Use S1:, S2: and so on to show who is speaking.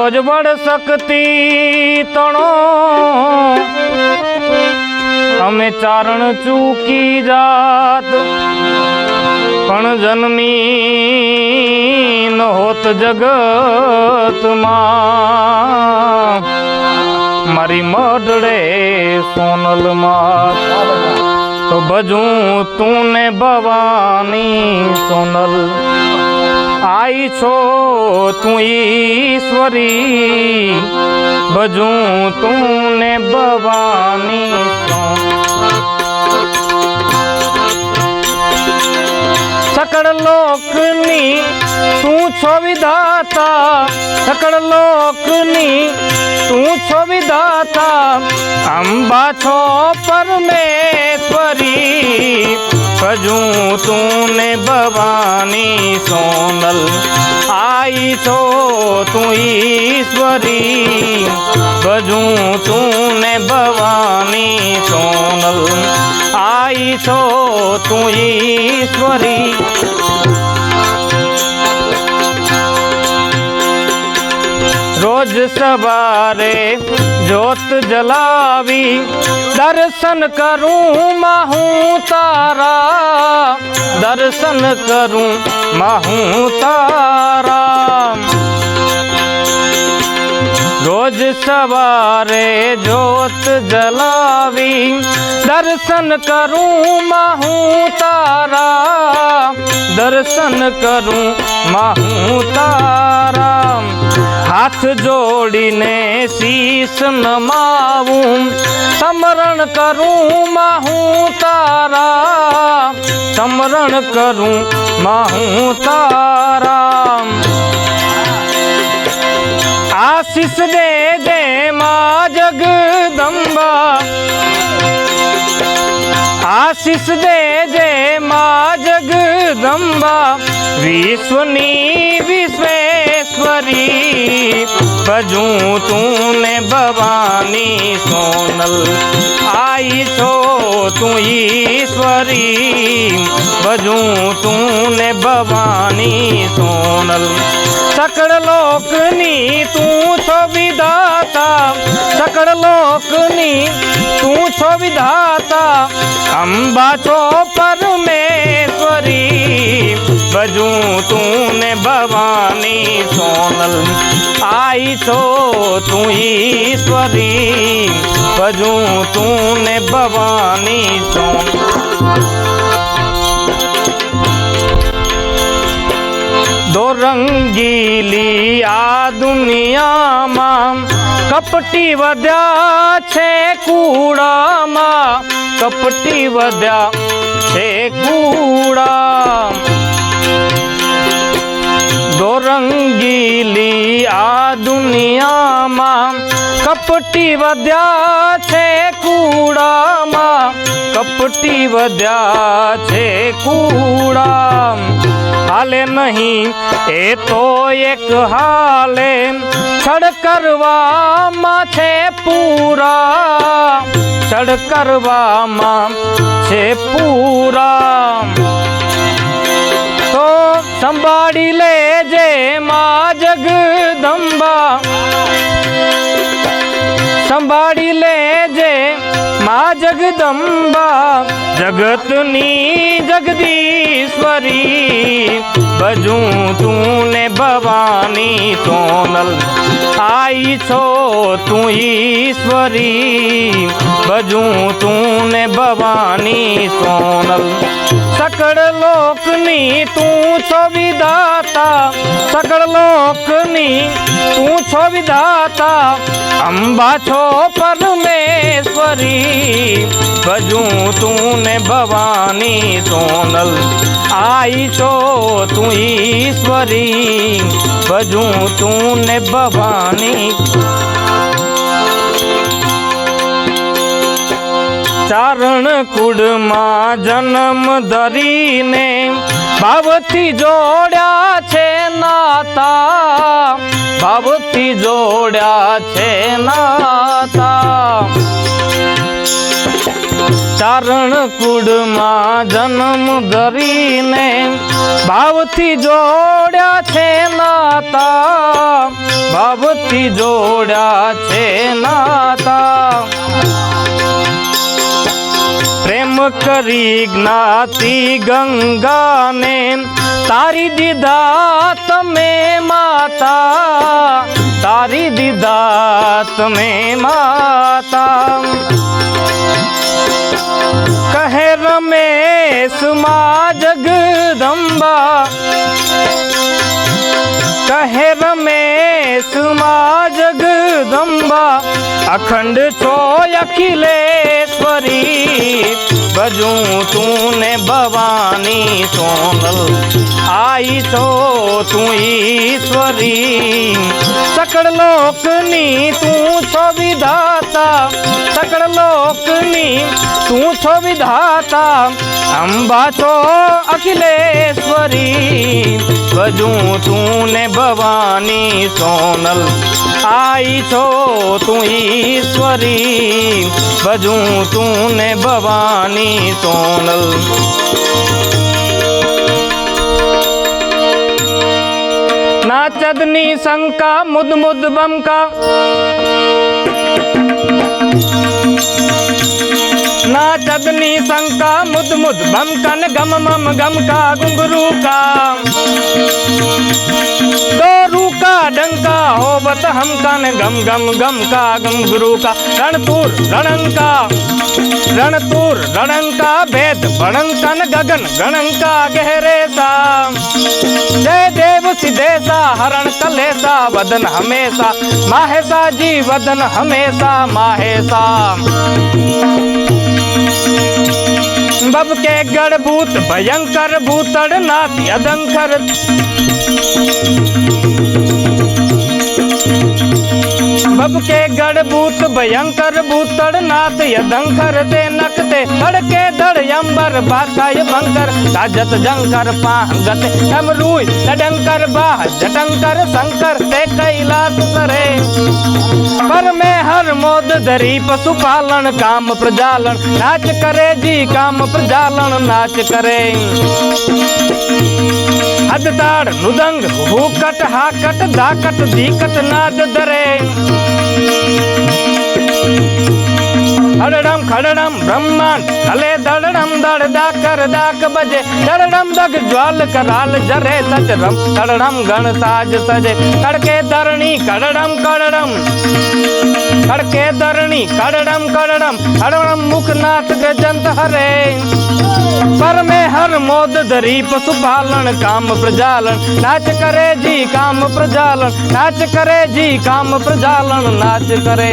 S1: રોજ બળ શક્તિ તણો અમે ચારણ ચૂકી જાત પણ જન્મી ન હોત જગતમાં મારી મઢડે સોનલમાં તો ભજું તું ને ભવાની સોનલ आई छो तू ईश्वरी भजूं तूने भवानी सकल लोकनी तू छो विधाता सकल लोकनी तू छो विधाता अंबा छो परमेश्वरी भजूं तूने भवानी सोनल आई छो तू ईश्वरी भजूं तूने भवानी सोनल आई छो तू ईश्वरी रोज सवारे जोत जलावी दर्शन करूं माहूं तारा दर्शन करूं माहूं तारा रोज सवारे जोत जलावी दर्शन करूं माहूं तारा दर्शन करूं माहूं तारा हाथ जोड़ीने शीश नमाऊं समरण करूं माहूं तारा समरण करूं माहूं तारा आशीष दे दे मां जगदम्बा आशीष दे दे मां जगदम्बा विश्वनी विश्वेश्वरी भजूं तूने भवानी सोनल आई छो तू ईश्वरी भजूं तूने भवानी सोनल सकल लोकनी तू छो विधाता सकल लोकनी तू छो विधाता अंबा छो परमेश्वरी भजूं तूने भवानी सोनल आई छो तू ईश्वरी भजूं तूने भवानी सोनल दो रंगीली आ दुनिया में कपटी वध्या छे कूड़ा मां कपटी वध्या छे कूड़ा दो रंगीली आ दुनिया में कपटी वध्या छे कूड़ा मां कपटी वध्या छे कूड़ा हाले नहीं ए तो एक हाले छड़ करवा मा छे पूरा छड़ करवा मा छे पूरा तो संभाड़ी ले जे मां जगदम्बा संभाड़ी ले जे मां जगदम्बा जगतनी जगदीश्वरी भजूं तूने भवानी सोनल आई छो तू ईश्वरी भजूं तूने भवानी सोनल सकल लोकनी तू छो विधाता सकल लोकनी तू छो विधाता अंबा छो परमेश्वरी भजूं तूने भवानी सोनल आई छो तू ईश्वरी भजूं तूने भवानी चारण कुड़ मां जन्म धरीने भावथी जोड्या छे नाता भावथी जोड्या छे नाता चारण कुड़ मां जन्म धरीने भावथी जोड्या छे नाता ભાવથી જોડ્યા છે નાતા પ્રેમ કરી જ્ઞાતિ ગંગાને તારી દીધા તમે માતા તારી દીધા તમે માતા કહે રમેશ માં જગદંબા કહે રમેશ માં જગદંબા અખંડ છો અખિલેશ્વરી ભજું તું ને ભવાની સોનલ आई तो तू ईश्वरी सकल लोकनी तू छो विधाता सकल लोकनी तू छो विधाता अंबा छो अखिलेश्वरी भजूं तू ने भवानी सोनल आई छो तू ईश्वरी भजूं तू ने भवानी सोनल नाचदनी शंका मुद मुद बमका नाचदनी शंका मुद मुद बमकन गम मम गम का घुंघरू का डोरू का डंका होवत हम कन गम गम गम का घुंघरू का रणतूर रणंका रणतूर रणंका भेद बणंकन गगन गणंका गहरे सा जय देव सिद्धेसा हरण कलेसा वदन हमेशा माहेसा जी वदन हमेशा माहेसा बब के गढ़ भूत भयंकर भूतड़ नाथ यदंकर बब के गढ़ भूत भयंकर भूतड़ नाथ यदंकर ते नकते धड़के धड़ यंबर बाकाय बंकर ताजत जंकर पांगत डमरूय डंकर बाह जटंकर शंकर ते कैलाश सरे पर में हर मोद धरी पशुपालन काम प्रजालन नाच करे जी काम प्रजालन नाच करे हदताड़ नुदंग हुकट हाकट धाकट धीकट नाद धरे खड़डम खड़डम ब्रह्मांड तले दड़डम दड़ दाकर दाक बजे दड़डम दग ज्वाल कराल जरे सच रम खड़डम गण साज सजे कड़के धरणी खड़डम खड़डम कड़के धरणी खड़डम खड़डम खड़डम मुखनाथ गजंत हरे पर में हर मोद धरी पशुपालन काम प्रजालन नाच करे जी काम प्रजालन नाच करे जी काम प्रजालन नाच करे